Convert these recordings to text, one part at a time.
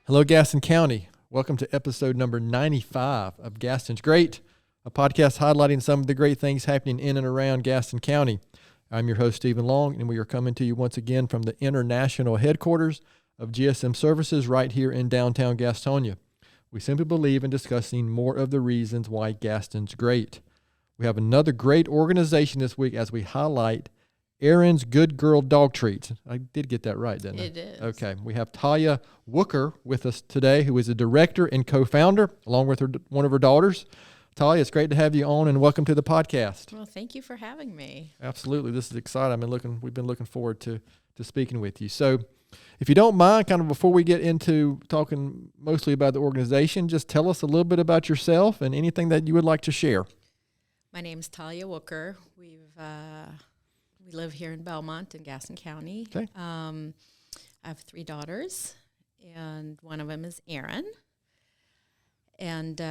Hello, Gaston County. Welcome to episode number 95 of Gaston's Great, a podcast highlighting some of the great things happening in and around Gaston County. I'm your host, Stephen Long, and we are coming to you once again from the international headquarters of GSM Services right here in downtown Gastonia. We simply believe in discussing more of the reasons why Gaston's great. We have another great organization this week as we highlight Arin's Good Girl Dog Treats. I did get that right, didn't I? It is. Okay. We have Talia Wucherer with us today, who is a director and co-founder, along with one of her daughters. Talia, it's great to have you on, and welcome to the podcast. Well, thank you for having me. Absolutely. This is exciting. We've been looking forward to speaking with you. So if you don't mind, kind of before we get into talking mostly about the organization, just tell us a little bit about yourself and anything that you would like to share. My name is Talia Wucherer. We live here in Belmont in Gaston County. Okay. I have 3 daughters, and one of them is Arin. And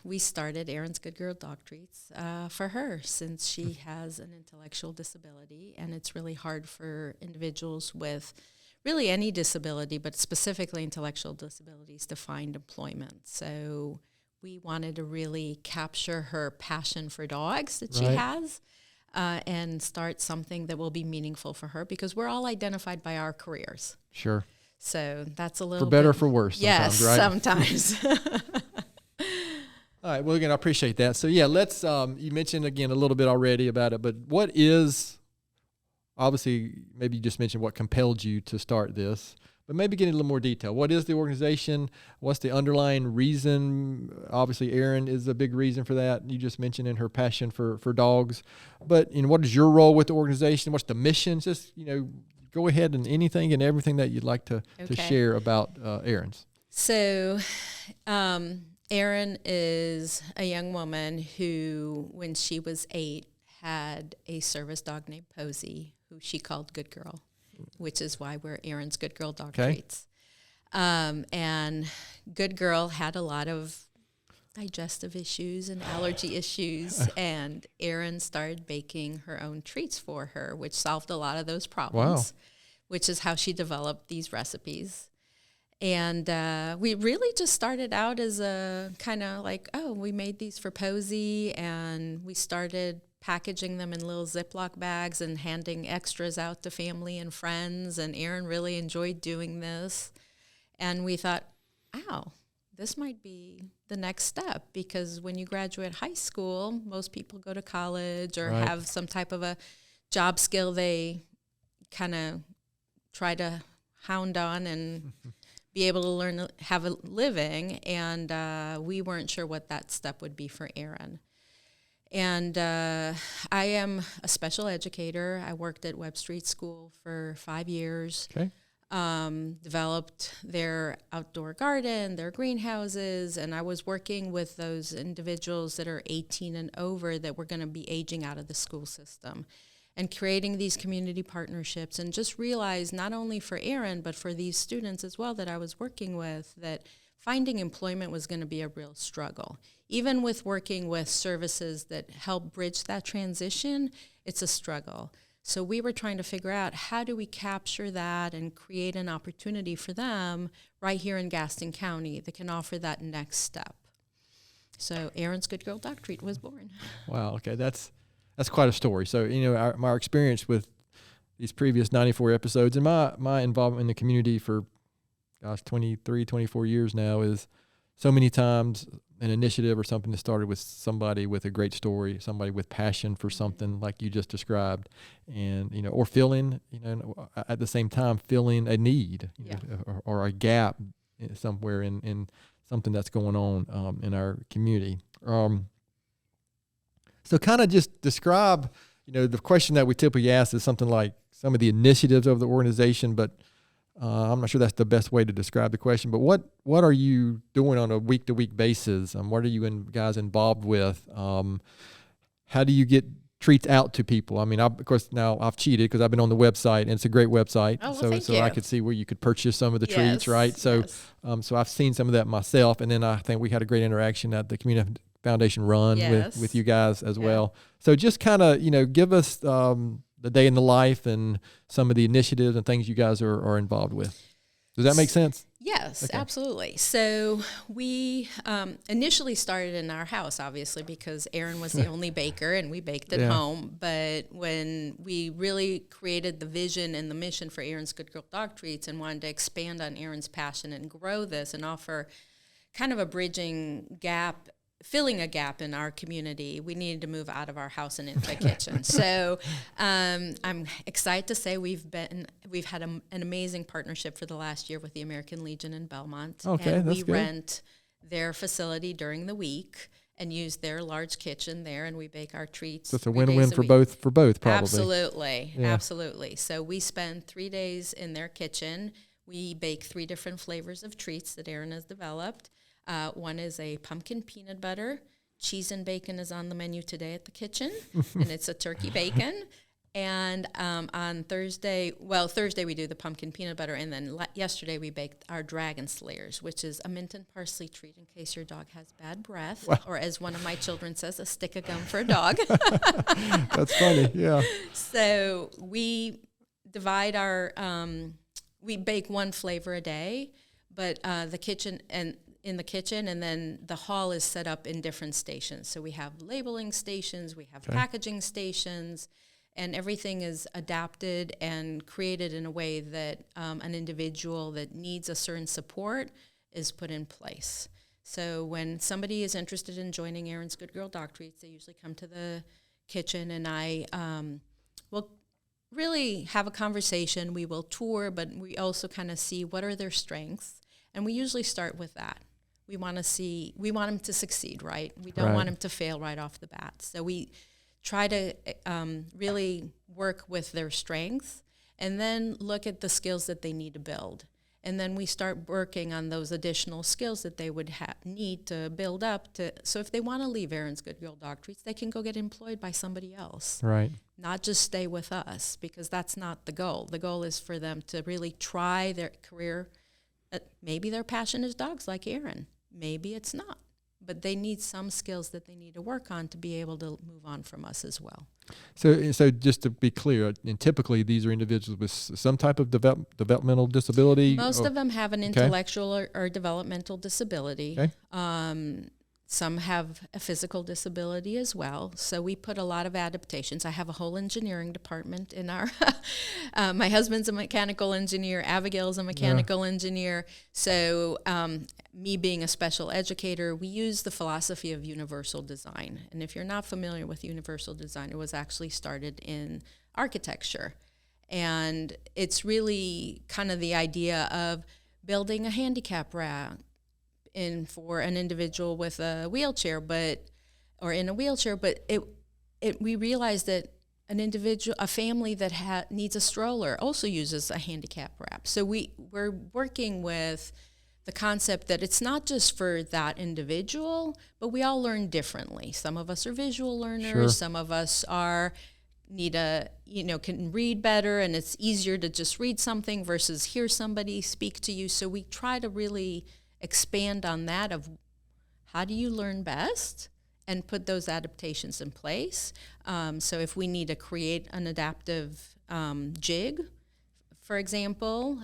we started Arin's Good Girl Dog Treats for her since she has an intellectual disability, and it's really hard for individuals with really any disability, but specifically intellectual disabilities, to find employment. So we wanted to really capture her passion for dogs that she has. And start something that will be meaningful for her, because we're all identified by our careers. Sure. So that's a little For better bit, or for worse sometimes, right? Sometimes. All right. Well, again, I appreciate that. So, yeah, let's, you mentioned, again, a little bit already about it, but what is, obviously, maybe you just mentioned what compelled you to start this, but maybe get into a little more detail. What is the organization? What's the underlying reason? Obviously, Arin is a big reason for that. You just mentioned in her passion for dogs. But, what is your role with the organization? What's the mission? Just, go ahead and anything and everything that you'd like to share about Arin's. So, Arin is a young woman who, when she was 8, had a service dog named Posey, who she called Good Girl, which is why we're Arin's Good Girl Dog Treats. And Good Girl had a lot of digestive issues and allergy issues, and Arin started baking her own treats for her, which solved a lot of those problems, which is how she developed these recipes. And we really just started out as a kind of like, we made these for Posey, and we started packaging them in little Ziploc bags and handing extras out to family and friends. And Arin really enjoyed doing this. And we thought, this might be the next step, because when you graduate high school, most people go to college or have some type of a job skill they kind of try to hound on and be able to learn, have a living. And we weren't sure what that step would be for Arin. And I am a special educator. I worked at Webb Street School for 5 years. Okay. Developed their outdoor garden, their greenhouses, and I was working with those individuals that are 18 and over that were going to be aging out of the school system, and creating these community partnerships, and just realized not only for Arin, but for these students as well that I was working with, that finding employment was going to be a real struggle. Even with working with services that help bridge that transition, it's a struggle. So we were trying to figure out, how do we capture that and create an opportunity for them right here in Gaston County that can offer that next step. So Arin's Good Girl Dog Treat was born. Wow. Okay. That's quite a story. So, our experience with these previous 94 episodes and my involvement in the community for 23, 24 years now is so many times an initiative or something that started with somebody with a great story, somebody with passion for something like you just described, and, or filling, at the same time, filling a need or a gap somewhere in something that's going on in our community. So kind of just describe, the question that we typically ask is something like some of the initiatives of the organization, but I'm not sure that's the best way to describe the question, but what are you doing on a week-to-week basis? What are you guys involved with? How do you get treats out to people? Of course, now I've cheated because I've been on the website, and it's a great website. Oh, well, so I could see where you could purchase some of the treats, right? So, so I've seen some of that myself, and then I think we had a great interaction at the Community Foundation run with you guys as well. So just kind of, give us the day in the life and some of the initiatives and things you guys are involved with. Does that make sense? Yes, Okay. absolutely. So we initially started in our house, obviously, because Arin was the only baker and we baked at home. But when we really created the vision and the mission for Arin's Good Girl Dog Treats and wanted to expand on Arin's passion and grow this and offer kind of a bridging gap, filling a gap in our community, we needed to move out of our house and into a kitchen. So I'm excited to say we've had an amazing partnership for the last year with the American Legion in Belmont. Okay, and that's we good. rent their facility during the week and use their large kitchen there, and we bake our treats. So it's a 3 win-win days a for week. both probably. Absolutely, Yeah. absolutely. So we spend 3 days in their kitchen. We bake 3 different flavors of treats that Arin has developed. One is a pumpkin peanut butter. Cheese and bacon is on the menu today at the kitchen, and it's a turkey bacon. And on Thursday we do the pumpkin peanut butter, and then yesterday we baked our dragon slayers, which is a mint and parsley treat in case your dog has bad breath, or as one of my children says, a stick of gum for a dog. That's funny, yeah. So we divide we bake 1 flavor a day, but in the kitchen, and then the hall is set up in different stations. So we have labeling stations, we have packaging stations, and everything is adapted and created in a way that an individual that needs a certain support is put in place. So when somebody is interested in joining Arin's Good Girl Dog Treats, they usually come to the kitchen, and I will really have a conversation. We will tour, but we also kind of see what are their strengths, and we usually start with that. We want them to succeed, right? We don't want them to fail right off the bat. So we try to really work with their strengths and then look at the skills that they need to build. And then we start working on those additional skills that they would need to build up. So if they want to leave Arin's Good Girl Dog Treats, they can go get employed by somebody else. Right. Not just stay with us, because that's not the goal. The goal is for them to really try their career. Maybe their passion is dogs like Arin. Maybe it's not. But they need some skills that they need to work on to be able to move on from us as well. So just to be clear, and typically these are individuals with some type of developmental disability? Most of them have an intellectual or developmental disability. Okay. Some have a physical disability as well. So we put a lot of adaptations. I have a whole engineering department in our, my husband's a mechanical engineer, Abigail's a mechanical engineer. So me being a special educator, we use the philosophy of universal design. And if you're not familiar with universal design, it was actually started in architecture. And it's really kind of the idea of building a handicap ramp for an individual with a wheelchair, but we realized that a family that needs a stroller also uses a handicap ramp. So we're working with the concept that it's not just for that individual, but we all learn differently. Some of us are visual learners, some of us can read better, and it's easier to just read something versus hear somebody speak to you. So we try to really expand on that of how do you learn best and put those adaptations in place. So if we need to create an adaptive jig, for example,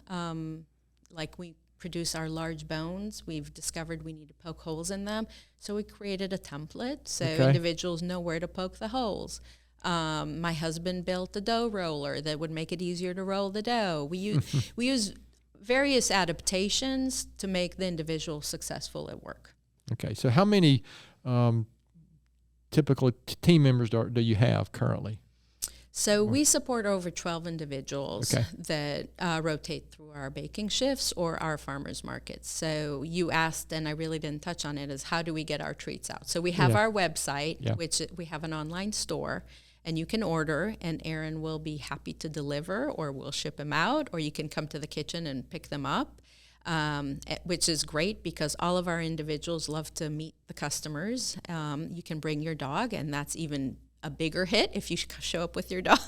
like we produce our large bones, we've discovered we need to poke holes in them. So we created a template so individuals know where to poke the holes. My husband built a dough roller that would make it easier to roll the dough. We use various adaptations to make the individual successful at work. Okay, so how many typical team members do you have currently? So we support over 12 individuals that rotate through our baking shifts or our farmers markets. So you asked, and I really didn't touch on it, is how do we get our treats out? So we have our website, which we have an online store, and you can order, and Arin will be happy to deliver, or we'll ship them out, or you can come to the kitchen and pick them up, which is great because all of our individuals love to meet the customers. You can bring your dog, and that's even a bigger hit if you show up with your dog.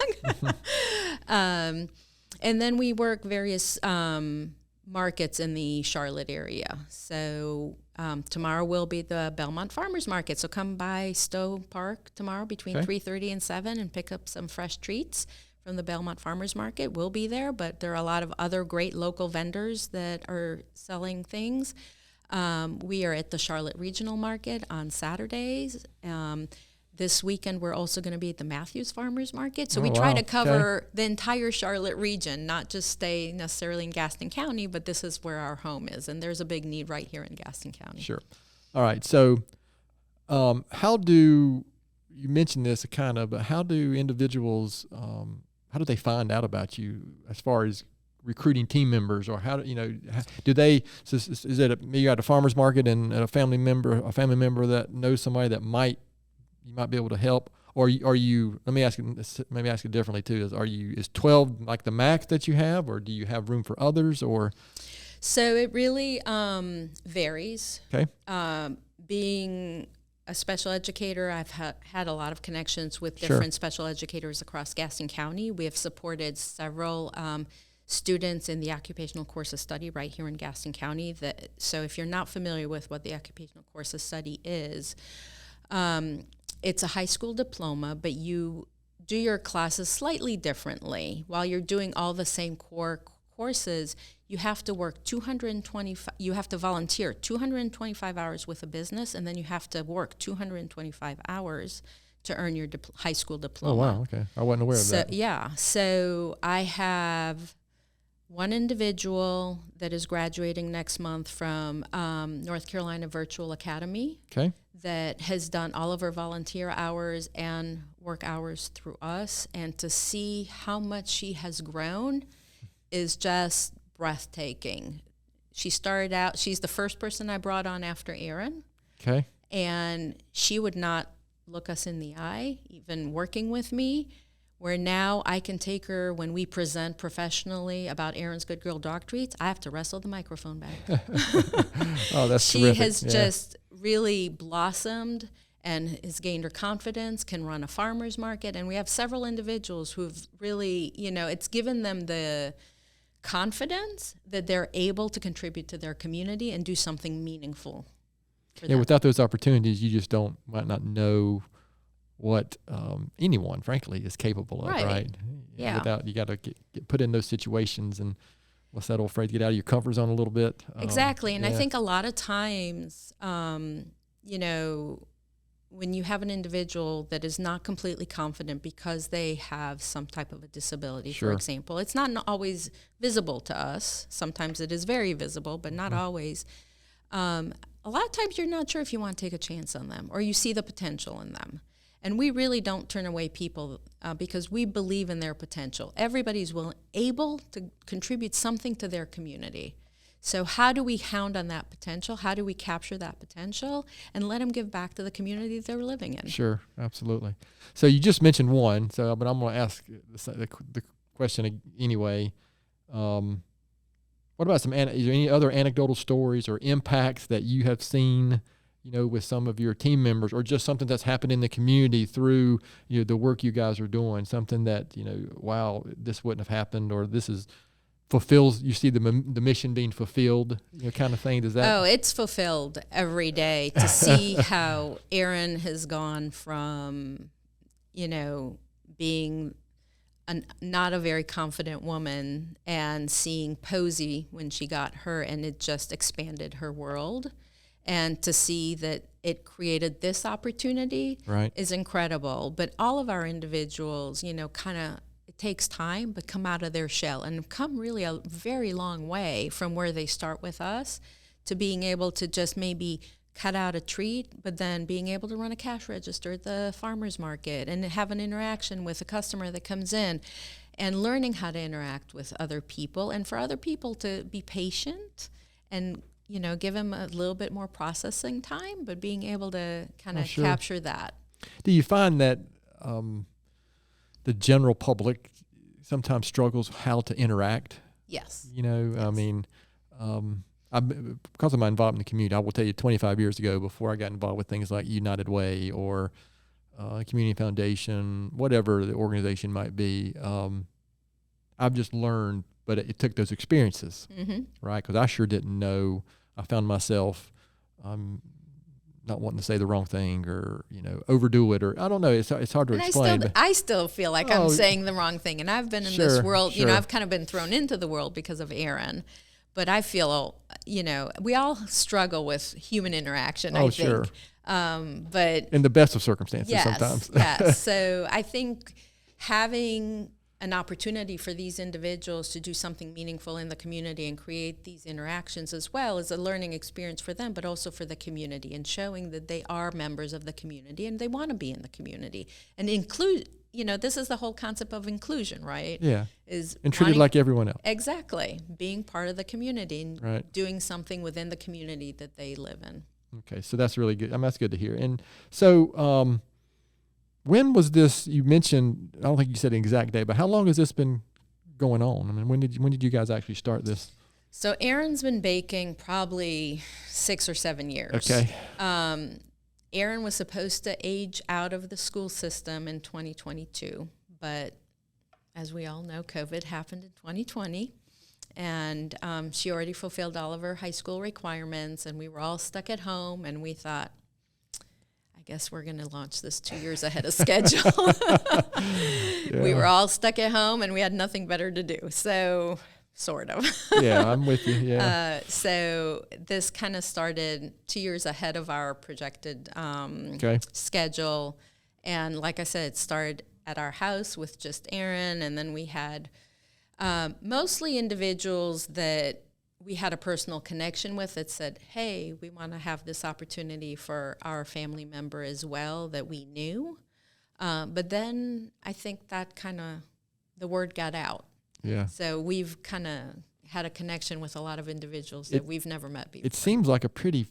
And then we work various markets in the Charlotte area. So tomorrow will be the Belmont Farmers Market. So come by Stowe Park tomorrow between 3:30 and 7 and pick up some fresh treats from the Belmont Farmers Market will be there, but there are a lot of other great local vendors that are selling things. We are at the Charlotte Regional Market on Saturdays. This weekend, we're also going to be at the Matthews Farmers Market. So we try to cover the entire Charlotte region, not just stay necessarily in Gaston County, but this is where our home is. And there's a big need right here in Gaston County. Sure. All right. So how do, you mentioned this kind of, but how do individuals, how do they find out about you as far as recruiting team members, or how do, do they, is it you at a farmer's market and a family member that knows somebody that you might be able to help, or are you, let me ask it differently too, is 12 like the max that you have, or do you have room for others, or? So it really varies. Okay. Being a special educator, I've had a lot of connections with different special educators across Gaston County. We have supported several students in the occupational course of study right here in Gaston County. So if you're not familiar with what the occupational course of study is, it's a high school diploma, but you do your classes slightly differently. While you're doing all the same core courses, you have to work you have to volunteer 225 hours with a business, and then you have to work 225 hours to earn your high school diploma. Oh, wow, okay. I wasn't aware of that. Yeah, so I have one individual that is graduating next month from North Carolina Virtual Academy. Okay. That has done all of her volunteer hours and work hours through us, and to see how much she has grown is just breathtaking. She started out, she's the first person I brought on after Arin. Okay. And she would not look us in the eye, even working with me, where now I can take her when we present professionally about Arin's Good Girl Dog Treats. I have to wrestle the microphone back. Oh, that's she terrific. has just really blossomed and has gained her confidence, can run a farmer's market. And we have several individuals who've really, it's given them the confidence that they're able to contribute to their community and do something meaningful for them. Without those opportunities, you just might not know what anyone, frankly, is capable of, right? Yeah. You got to get put in those situations, and what's that old phrase? Get out of your comfort zone a little bit. Exactly, and I think a lot of times, when you have an individual that is not completely confident because they have some type of a disability, for example, it's not always visible to us. Sometimes it is very visible, but not always. A lot of times you're not sure if you want to take a chance on them, or you see the potential in them. And we really don't turn away people because we believe in their potential. Everybody's able to contribute something to their community. So how do we hound on that potential? How do we capture that potential and let them give back to the community they're living in? Sure, absolutely. So you just mentioned one, but I'm going to ask the question anyway. What about is there any other anecdotal stories or impacts that you have seen, with some of your team members, or just something that's happened in the community through the work you guys are doing? Something that wow, this wouldn't have happened, or this is fulfills. You see the mission being fulfilled, kind of thing. Does that? Oh, it's fulfilled every day to see how Arin has gone from, being not a very confident woman, and seeing Posey when she got her, and it just expanded her world. And to see that it created this opportunity is incredible. But all of our individuals, it takes time, but come out of their shell and come really a very long way from where they start with us to being able to just maybe cut out a treat, but then being able to run a cash register at the farmer's market and have an interaction with a customer that comes in, and learning how to interact with other people, and for other people to be patient and give them a little bit more processing time, but being able to kind of capture that. Do you find that the general public sometimes struggles how to interact? Yes. Yes. I mean, because of my involvement in the community, I will tell you 25 years ago, before I got involved with things like United Way or Community Foundation, whatever the organization might be, I've just learned, but it took those experiences, right? Because I sure didn't know. I found myself not not wanting to say the wrong thing or, overdo it, or I don't know. It's hard to explain. I still feel like I'm saying the wrong thing. And I've been in this world, I've kind of been thrown into the world because of Arin. But I feel, we all struggle with human interaction, I think. Sure. But in the best of circumstances sometimes. Yes. So I think having an opportunity for these individuals to do something meaningful in the community and create these interactions as well is a learning experience for them, but also for the community, and showing that they are members of the community and they want to be in the community and include. This is the whole concept of inclusion, right? Yeah. And treated like everyone else. Exactly. Being part of the community and right. doing something within the community that they live in. Okay, so that's really good. That's good to hear. And so, when was this? You mentioned, I don't think you said an exact day, but how long has this been going on? I mean, when did you guys actually start this? So Arin's been baking probably 6 or 7 years. Okay. Arin was supposed to age out of the school system in 2022, but as we all know, COVID happened in 2020, and she already fulfilled all of her high school requirements, and we were all stuck at home, and we thought, I guess we're going to launch this 2 years ahead of schedule. Yeah. We were all stuck at home, and we had nothing better to do, so sort of. Yeah, I'm with you, yeah. So this kind of started 2 years ahead of our projected schedule. And like I said, it started at our house with just Arin, and then we had mostly individuals that we had a personal connection with that said, hey, we want to have this opportunity for our family member as well that we knew. But then I think that kind of, the word got out. Yeah. So we've kind of had a connection with a lot of individuals that we've never met before. It seems like a pretty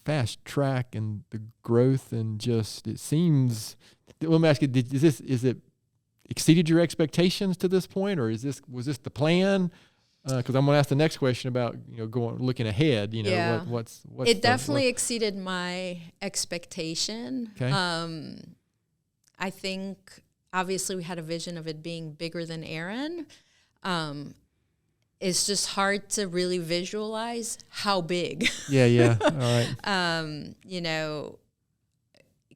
fast track in the growth, and just it seems. Let me ask you: is it exceeded your expectations to this point, or was this the plan? Because I'm going to ask the next question about looking ahead. What's it definitely exceeded my expectation. Okay. I think obviously we had a vision of it being bigger than Arin. It's just hard to really visualize how big. Yeah. All right.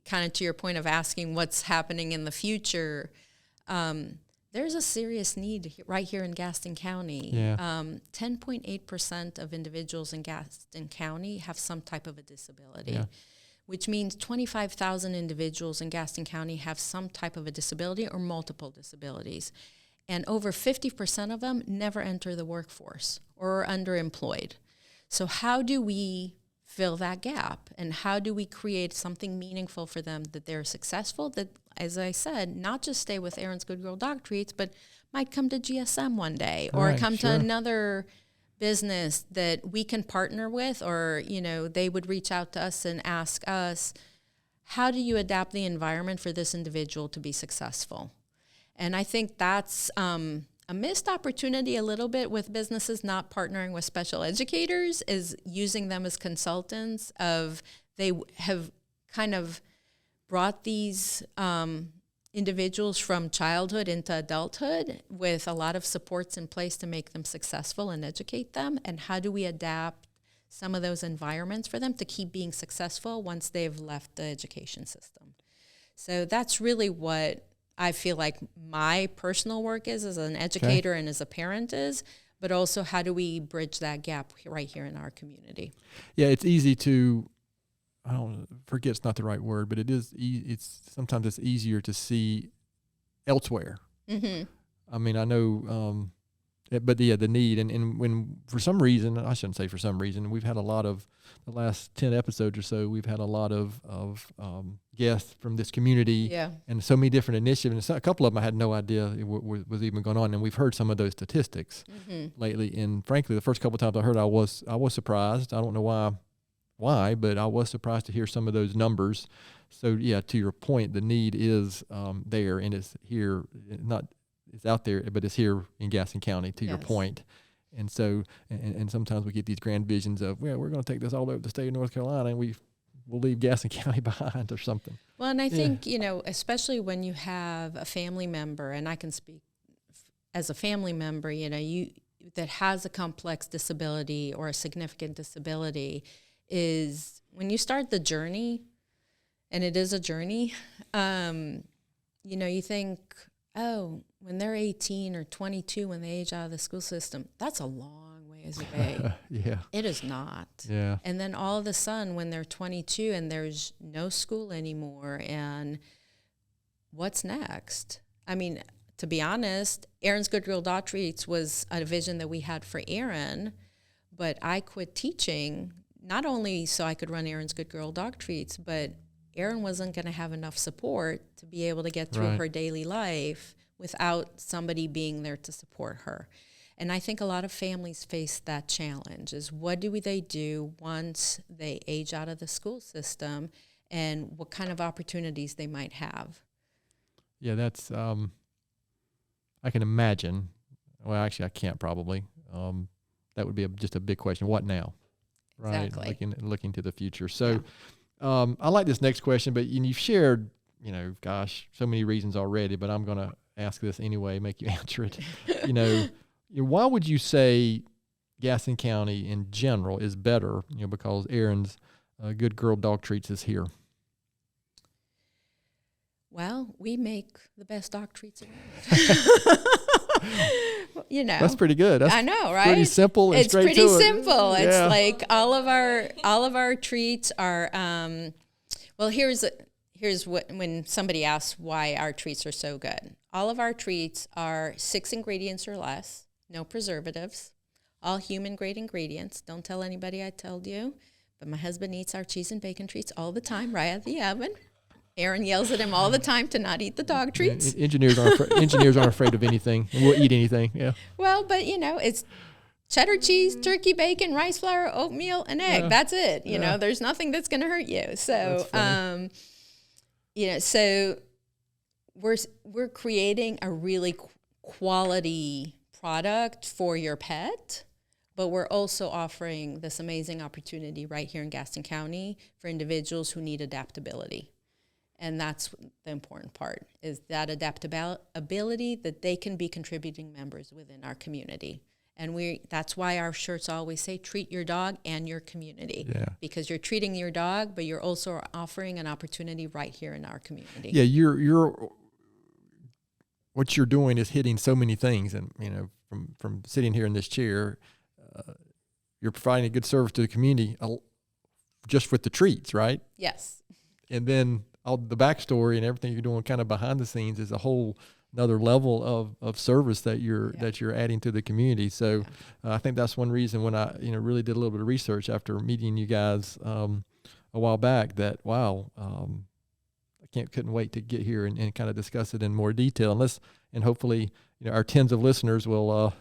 Kind of to your point of asking what's happening in the future, there's a serious need right here in Gaston County. Yeah. 10.8% of individuals in Gaston County have some type of a disability. Yeah. Which means 25,000 individuals in Gaston County have some type of a disability or multiple disabilities. And over 50% of them never enter the workforce or are underemployed. So how do we fill that gap? And how do we create something meaningful for them that they're successful, that, as I said, not just stay with Arin's Good Girl Dog Treats, but might come to GSM one day or come to another business that we can partner with, or they would reach out to us and ask us, how do you adapt the environment for this individual to be successful? And I think that's a missed opportunity a little bit with businesses not partnering with special educators, is using them as consultants. They have kind of brought these individuals from childhood into adulthood with a lot of supports in place to make them successful and educate them. And how do we adapt some of those environments for them to keep being successful once they've left the education system? So that's really what I feel like my personal work is as an educator and as a parent is, but also how do we bridge that gap right here in our community? Yeah, it's easy to, forget it's not the right word, but sometimes it's easier to see elsewhere. Mm-hmm. I mean, I know, but the need, and when for some reason, I shouldn't say for some reason, we've had a lot of, the last 10 episodes or so, we've had a lot of guests from this community, and so many different initiatives. And a couple of them I had no idea was even going on, and we've heard some of those statistics lately. And frankly, the first couple of times I heard, I was surprised. I don't know why, but I was surprised to hear some of those numbers. So to your point, the need is there, and it's here. It's out there, but it's here in Gaston County. To your point. And so, and sometimes we get these grand visions of, we're going to take this all over the state of North Carolina, and we'll leave Gaston County behind or something. Well, and I think, especially when you have a family member, and I can speak as a family member, that has a complex disability or a significant disability, is when you start the journey, and it is a journey, you know, you think, oh, when they're 18 or 22, when they age out of the school system, that's a long ways away. Yeah. It is not. Yeah. And then all of a sudden, when they're 22 and there's no school anymore, and what's next? I mean, to be honest, Arin's Good Girl Dog Treats was a vision that we had for Arin, but I quit teaching not only so I could run Arin's Good Girl Dog Treats, but Arin wasn't going to have enough support to be able to get through her daily life without somebody being there to support her. And I think a lot of families face that challenge, is what do they do once they age out of the school system, and what kind of opportunities they might have. Yeah, that's, I can imagine. Well, actually, I can't probably. That would be just a big question. What now? Right. Exactly. Looking to the future. So I like this next question, but you've shared, you know, gosh, so many reasons already, but I'm going to ask this anyway, make you answer it. You know, why would you say Gaston County in general is better, you know, because Arin's Good Girl Dog Treats is here? Well, we make the best dog treats around. You know, that's pretty good. That's I know, right? Pretty simple and it's straight pretty to simple. it. It's like all of our treats are. Well, here's what, when somebody asks why our treats are so good. All of our treats are 6 ingredients or less, no preservatives, all human grade ingredients. Don't tell anybody I told you, but my husband eats our cheese and bacon treats all the time right out of the oven. Arin yells at him all the time to not eat the dog treats. Engineers aren't afraid of anything. We'll eat anything. Yeah. Well, but you know, it's cheddar cheese, turkey bacon, rice flour, oatmeal, and egg. Yeah. That's it. You know, there's nothing that's going to hurt you. So, you know, so we're creating a really quality product for your pet, but we're also offering this amazing opportunity right here in Gaston County for individuals who need adaptability. And that's the important part, is that adaptability, that they can be contributing members within our community. And that's why our shirts always say, treat your dog and your community. Yeah. Because you're treating your dog, but you're also offering an opportunity right here in our community. Yeah, you're what you're doing is hitting so many things. And, you know, from sitting here in this chair, you're providing a good service to the community just with the treats, right? Yes. And then all the backstory and everything you're doing kind of behind the scenes is a whole another level of service that you're adding to the community. So I think that's one reason when I really did a little bit of research after meeting you guys a while back, that I couldn't wait to get here and kind of discuss it in more detail. And hopefully our tens of listeners will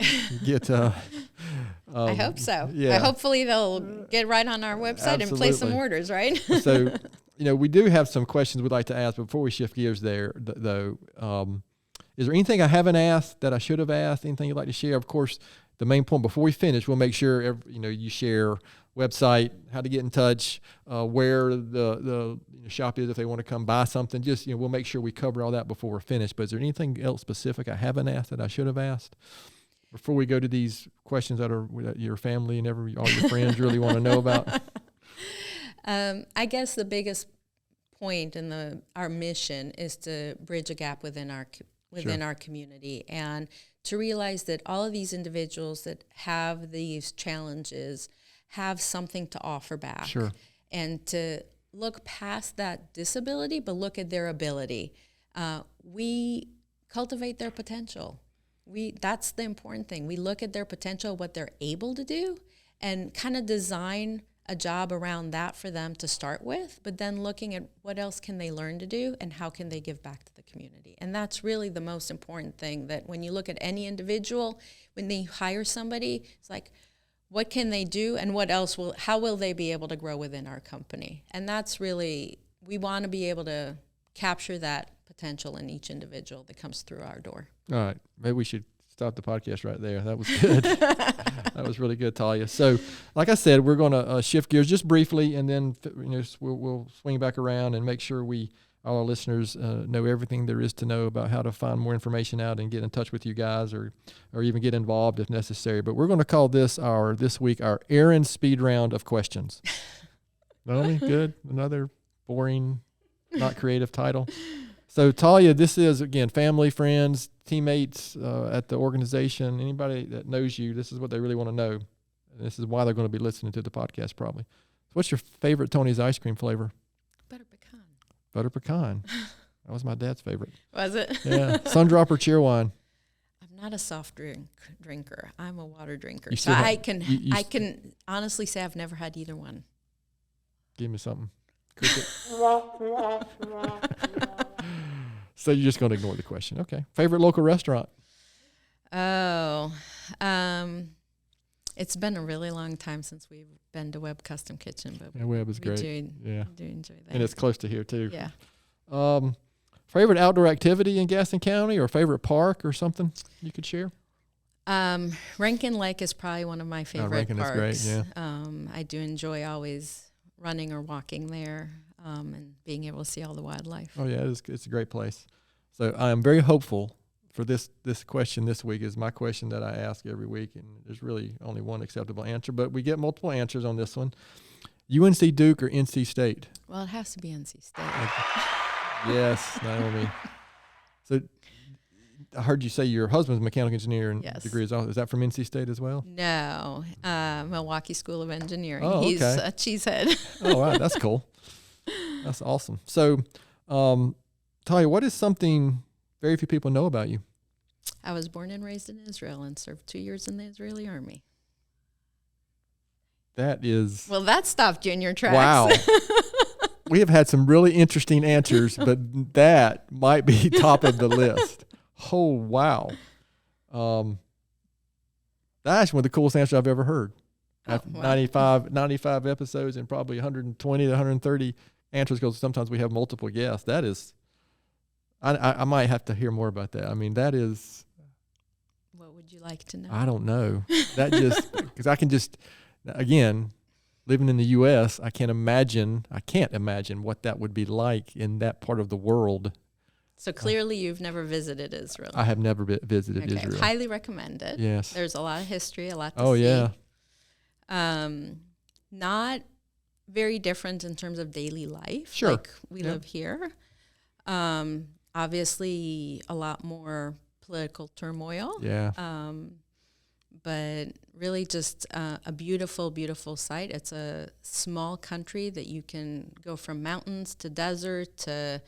get. I hope so. Yeah. Hopefully they'll get right on our website and place some orders, right? So. We do have some questions we'd like to ask, but before we shift gears there, though, is there anything I haven't asked that I should have asked? Anything you'd like to share? Of course, the main point before we finish, we'll make sure you share website, how to get in touch, where the shop is if they want to come buy something. Just we'll make sure we cover all that before we're finished. But is there anything else specific I haven't asked that I should have asked before we go to these questions that your family and all your friends really want to know about? I guess the biggest point in our mission is to bridge a gap within our community, and to realize that all of these individuals that have these challenges have something to offer back. Sure. And to look past that disability, but look at their ability. We cultivate their potential. That's the important thing. We look at their potential, what they're able to do, and kind of design a job around that for them to start with, but then looking at what else can they learn to do and how can they give back to the community. And that's really the most important thing, that when you look at any individual, when they hire somebody, it's like, what can they do and how will they be able to grow within our company? And that's really, we want to be able to capture that potential in each individual that comes through our door. All right. Maybe we should stop the podcast right there. That was good. That was really good, Talia. So, like I said, we're going to shift gears just briefly, and then we'll swing back around and make sure all our listeners know everything there is to know about how to find more information out and get in touch with you guys, or even get involved if necessary. But we're going to call this week our Arin Speed Round of Questions. Naomi, good. Another boring, not creative title. So Talia, this is, again, family, friends, teammates at the organization, anybody that knows you, this is what they really want to know. And this is why they're going to be listening to the podcast probably. So what's your favorite Tony's ice cream flavor? Butter pecan. Butter pecan. That was my dad's favorite. Was it? Yeah. Sundrop or Cheerwine? I'm not a soft drinker. I'm a water drinker. You So still I have- can you I can honestly say I've never had either one. Give me something. Cricket. So you're just going to ignore the question. Okay. Favorite local restaurant? Oh, it's been a really long time since we've been to Webb Custom Kitchen, but Yeah, Webb is we great. do enjoy that. And it's close to here too. Yeah. Favorite outdoor activity in Gaston County, or favorite park or something you could share? Rankin Lake is probably one of my favorite Rankin is parks. great, I do enjoy always running or walking there, and being able to see all the wildlife. Oh yeah, it's a great place. So I am very hopeful for this question this week is my question that I ask every week, and there's really only one acceptable answer, but we get multiple answers on this one. UNC Duke or NC State? Well, it has to be NC State. Yes, Naomi. So I heard you say your husband's a mechanical engineer and Yes. degree is that from NC State as well? No, Milwaukee School of Engineering. Oh, He's okay. a cheesehead. Oh, wow, that's cool. That's awesome. So, Talia, what is something very few people know about you? I was born and raised in Israel and served 2 years in the Israeli army. That is Well, that stopped you in your tracks. wow. We have had some really interesting answers, but that might be top of the list. Oh, wow. That's one of the coolest answers I've ever heard. After wow. 95 episodes and probably 120 to 130 answers, because sometimes we have multiple guests. That is, I might have to hear more about that. I mean, that is, What would you like to know? I don't know. That just, because I can just, again, living in the U.S., I can't imagine what that would be like in that part of the world. So clearly you've never visited Israel. I have never visited Okay, Israel. highly recommend it. Yes. There's a lot of history, a lot to Oh, see. yeah. Not very different in terms of daily life. Sure. Like we Yeah. live here. Obviously a lot more political turmoil. Yeah. But really just a beautiful, beautiful site. It's a small country that you can go from mountains to desert to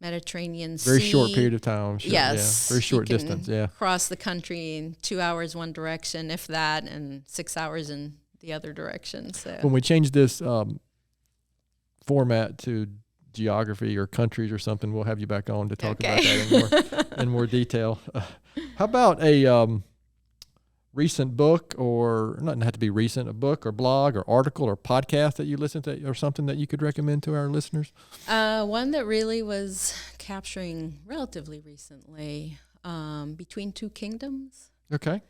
Mediterranean Sea. Very short period of time. I'm sure. Yes. Yeah. Very short You can distance. Yeah. cross the country in 2 hours one direction, if that, and 6 hours in the other direction. So When we change this format to geography or countries or something, we'll have you back on to talk about that in more detail. How about a recent book, or not have to be recent, a book or blog or article or podcast that you listen to, or something that you could recommend to our listeners? one that really was capturing relatively recently, Between Two Kingdoms. Okay.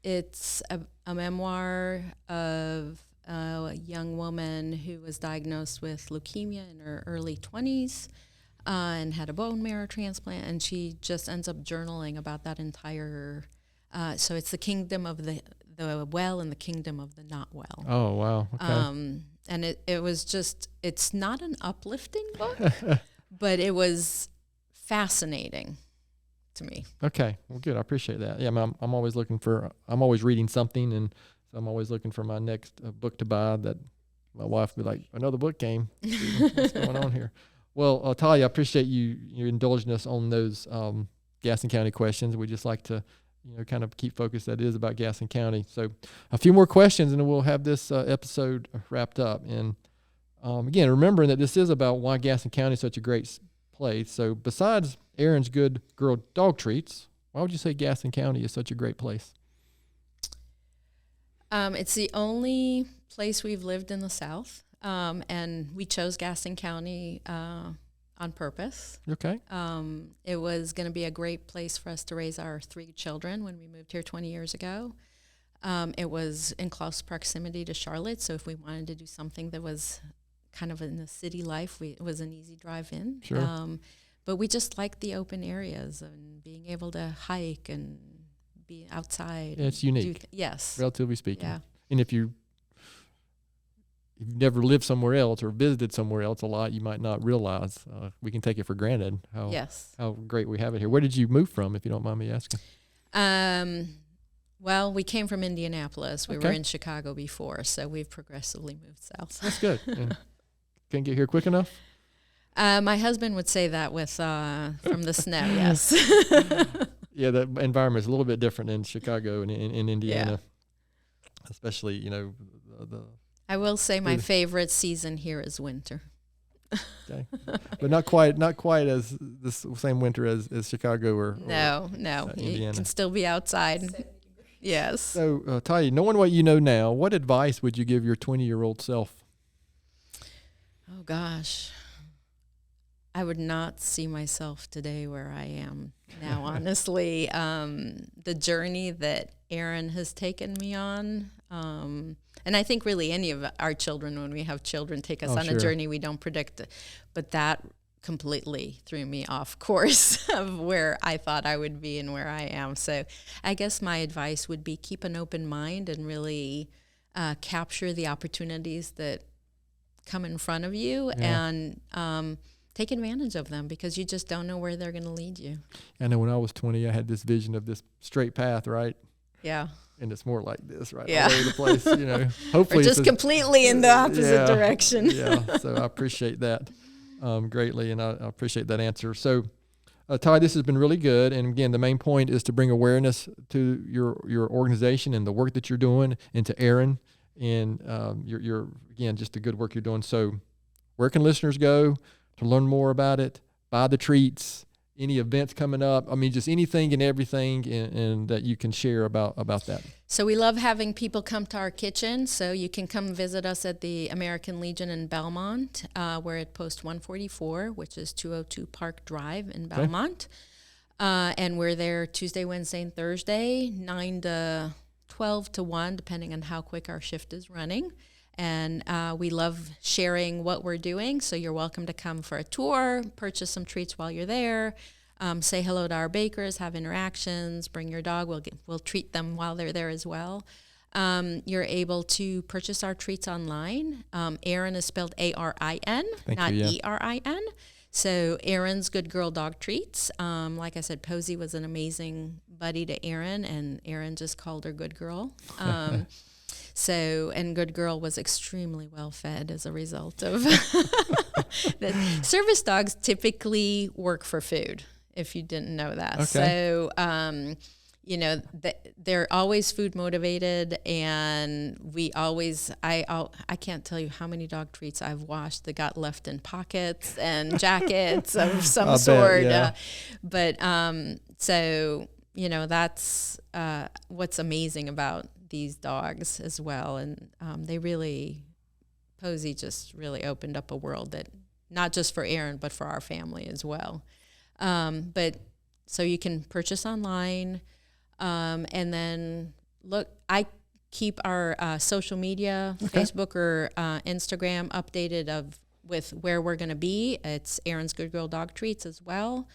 It's a memoir of a young woman who was diagnosed with leukemia in her early 20s and had a bone marrow transplant, and she just ends up journaling about that entire. So it's the kingdom of the well and the kingdom of the not well. Oh, wow. Okay. And it was just, it's not an uplifting book, but it was fascinating to me. Okay. Well, good. I appreciate that. Yeah, I'm always I'm always reading something, and so I'm always looking for my next book to buy that my wife would be like, another book came. What's going on here? Well, Talia, I appreciate you indulging us on those Gaston County questions. We just like to, kind of keep focused. That is about Gaston County. So a few more questions, and then we'll have this episode wrapped up. And again, remembering that this is about why Gaston County is such a great place. So besides Arin's Good Girl dog treats, why would you say Gaston County is such a great place? It's the only place we've lived in the South, and we chose Gaston County on purpose. Okay. It was going to be a great place for us to raise our 3 children when we moved here 20 years ago. It was in close proximity to Charlotte, so if we wanted to do something that was kind of in the city life, it was an easy drive in. Sure. But we just liked the open areas and being able to hike and be outside. Yeah, it's unique. Yes. Relatively speaking. Yeah. And if you you've never lived somewhere else or visited somewhere else a lot, you might not realize. We can take it for granted how great we have it here. Where did you move from, if you don't mind me asking? Well, we came from Indianapolis. We Okay. were in Chicago before, so we've progressively moved south. That's good. Yeah. Can't get here quick enough? My husband would say that with from the snow, yes. Yeah, the environment is a little bit different in Chicago and in Indiana, especially, the I will say my favorite season here is winter. okay. But not quite as the same winter as Chicago or No, you Indiana. can still be outside. Yes. So, Talia, knowing what you know now, what advice would you give your 20-year-old self? Oh gosh, I would not see myself today where I am now. Honestly, the journey that Arin has taken me on. And I think really any of our children, when we have children, take us on a journey we don't predict. But that completely threw me off course of where I thought I would be and where I am. So I guess my advice would be keep an open mind and really capture the opportunities that come in front of you and take advantage of them, because you just don't know where they're going to lead you. I know when I was 20, I had this vision of this straight path, right? Yeah. And it's more like this, right? Yeah. All over the place, Hopefully, or just completely in the opposite direction. Yeah. So I appreciate that greatly, and I appreciate that answer. So, Ty, this has been really good. And again, the main point is to bring awareness to your organization and the work that you're doing, and to Arin, and your again, just the good work you're doing. So, where can listeners go to learn more about it, buy the treats? Any events coming up? I mean, just anything and everything, and that you can share about that. So we love having people come to our kitchen. So you can come visit us at the American Legion in Belmont. We're at Post 144, which is 202 Park Drive in Belmont. And we're there Tuesday, Wednesday, and Thursday, 9 to 12 to 1, depending on how quick our shift is running. And we love sharing what we're doing, so you're welcome to come for a tour, purchase some treats while you're there, say hello to our bakers, have interactions, bring your dog. We'll treat them while they're there as well. You're able to purchase our treats online. Arin is spelled A-R-I-N, not E-R-I-N. So Arin's Good Girl Dog Treats. Like I said, Posey was an amazing buddy to Arin, and Arin just called her Good Girl. And Good Girl was extremely well fed as a result of the service dogs typically work for food, if you didn't know that. Okay. So, they're always food motivated, and I can't tell you how many dog treats I've washed that got left in pockets and jackets of some sort. That's what's amazing about these dogs as well, and Posey just really opened up a world that not just for Arin but for our family as well. But so you can purchase online, and then I keep our social media, Facebook or Instagram updated with where we're going to be. It's Arin's Good Girl Dog Treats as well.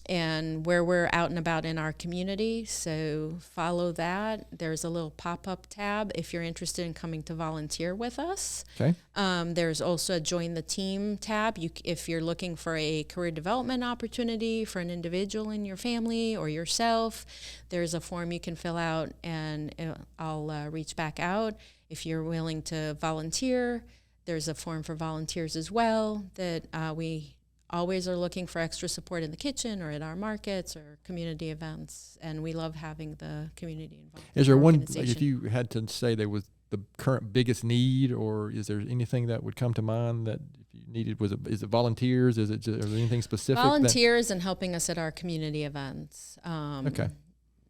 And where we're out and about in our community. So follow that. There's a little pop-up tab if you're interested in coming to volunteer with us. Okay. There's also a Join the Team tab. If you're looking for a career development opportunity for an individual in your family or yourself, there's a form you can fill out, and I'll reach back out. If you're willing to volunteer, there's a form for volunteers as well that we always are looking for extra support in the kitchen or at our markets or community events, and we love having the community involved. Is there one, if you had to say there was the current biggest need, or is there anything that would come to mind that if you needed, is it volunteers? Is it anything specific? Volunteers and helping us at our community events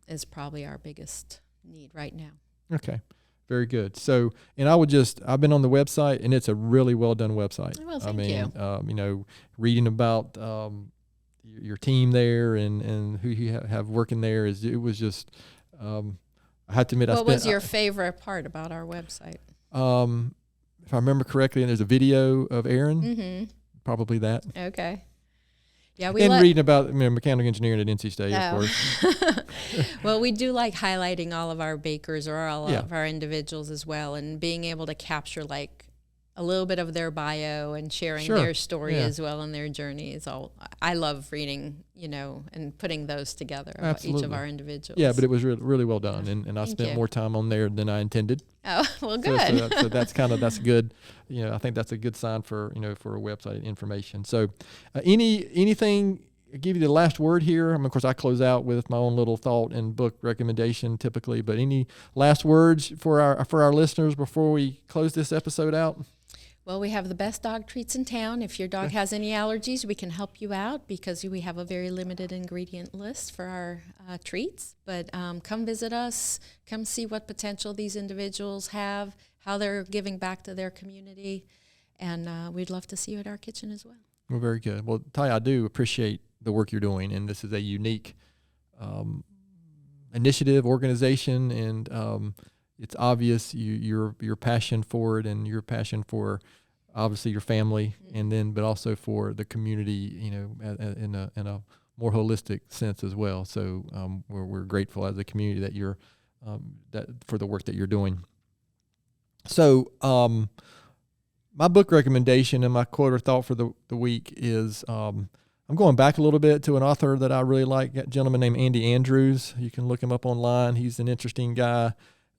is probably our biggest need right now. Okay. Very good. So, and I've been on the website, and it's a really well done website. Well, thank you. Reading about your team there and who you have working there it was just, I have to admit, what was your favorite part about our website? If I remember correctly, and there's a video of Arin, probably that. Okay. Yeah, and reading about mechanical engineering at NC State, of course. Well, we do like highlighting all of our bakers or all Yeah. of our individuals as well, and being able to capture like a little bit of their bio and sharing Sure. their story Yeah. as well and their journey is all. I love reading, and putting those together about each Absolutely. of our individuals. Yeah, but it was really well done, and I Thank spent you. more time on there than I intended. Oh, well, So, good. so that's good. I think that's a good sign for for a website information. So, anything? I'll give you the last word here. Of course, I close out with my own little thought and book recommendation typically. But any last words for our listeners before we close this episode out? Well, we have the best dog treats in town. If your dog has any allergies, we can help you out because we have a very limited ingredient list for our treats. But come visit us. Come see what potential these individuals have, how they're giving back to their community. And we'd love to see you at our kitchen as well. Well, very good. Well, Talia, I do appreciate the work you're doing, and this is a unique initiative, organization, and it's obvious your passion for it and your passion for obviously your family, and but also for the community, in a more holistic sense as well. So we're grateful as a community that you're that for the work that you're doing. So my book recommendation and my quote or thought for the week is I'm going back a little bit to an author that I really like, a gentleman named Andy Andrews. You can look him up online. He's an interesting guy.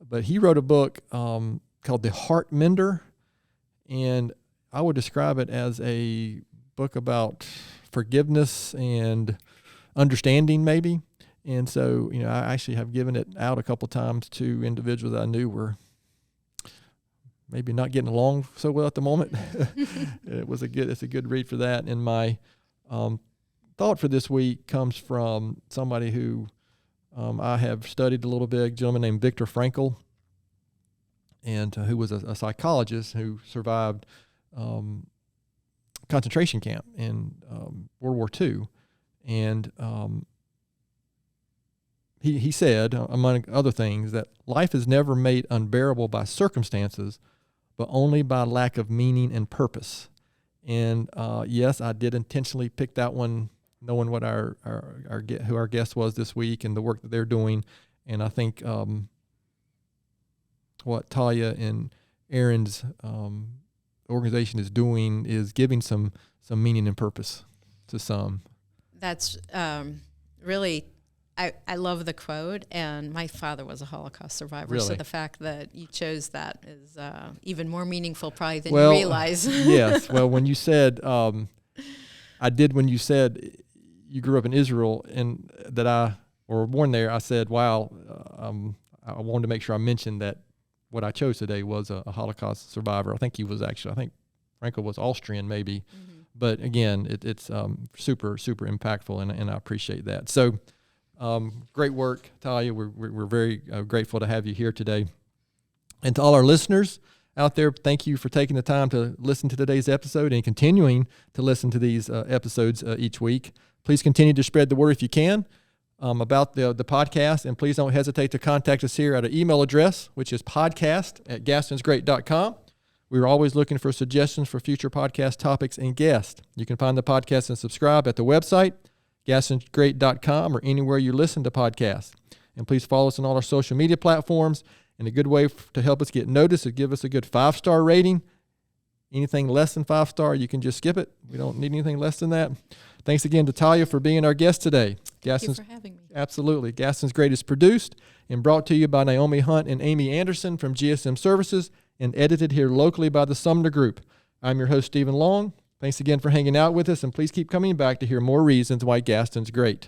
But he wrote a book called The Heart Mender, and I would describe it as a book about forgiveness and understanding maybe. And so, I actually have given it out a couple times to individuals that I knew were maybe not getting along so well at the moment. It's a good read for that. And my thought for this week comes from somebody who I have studied a little bit, a gentleman named Viktor Frankl, and who was a psychologist who survived concentration camp in World War II. And he said, among other things, that life is never made unbearable by circumstances, but only by lack of meaning and purpose. And yes, I did intentionally pick that one, knowing what who our guest was this week and the work that they're doing. And I think what Talia and Arin's organization is doing is giving some meaning and purpose to some. That's really, I love the quote, and my father was a Holocaust survivor, Really? so the fact that you chose that is even more meaningful probably than you realize. Yes. Well, when you said, when you said you grew up in Israel and that I were born there, I said, wow, I wanted to make sure I mentioned that what I chose today was a Holocaust survivor. I think Frankl was Austrian maybe. Mm-hmm. But again, it's super, super impactful, and I appreciate that. So great work, Talia. We're very grateful to have you here today. And to all our listeners out there, thank you for taking the time to listen to today's episode and continuing to listen to these episodes each week. Please continue to spread the word if you can about the podcast, and please don't hesitate to contact us here at an email address, which is podcast@gastonsgreat.com. We're always looking for suggestions for future podcast topics and guests. You can find the podcast and subscribe at the website, gastonsgreat.com, or anywhere you listen to podcasts. And please follow us on all our social media platforms. And a good way to help us get noticed is give us a good 5-star rating. Anything less than 5-star, you can just skip it. We don't need anything less than that. Thanks again to Talia for being our guest today. Thank you for having me. Absolutely. Gaston's Great is produced and brought to you by Naomi Hunt and Amy Anderson from GSM Services, and edited here locally by the Sumner Group. I'm your host, Stephen Long. Thanks again for hanging out with us, and please keep coming back to hear more reasons why Gaston's great.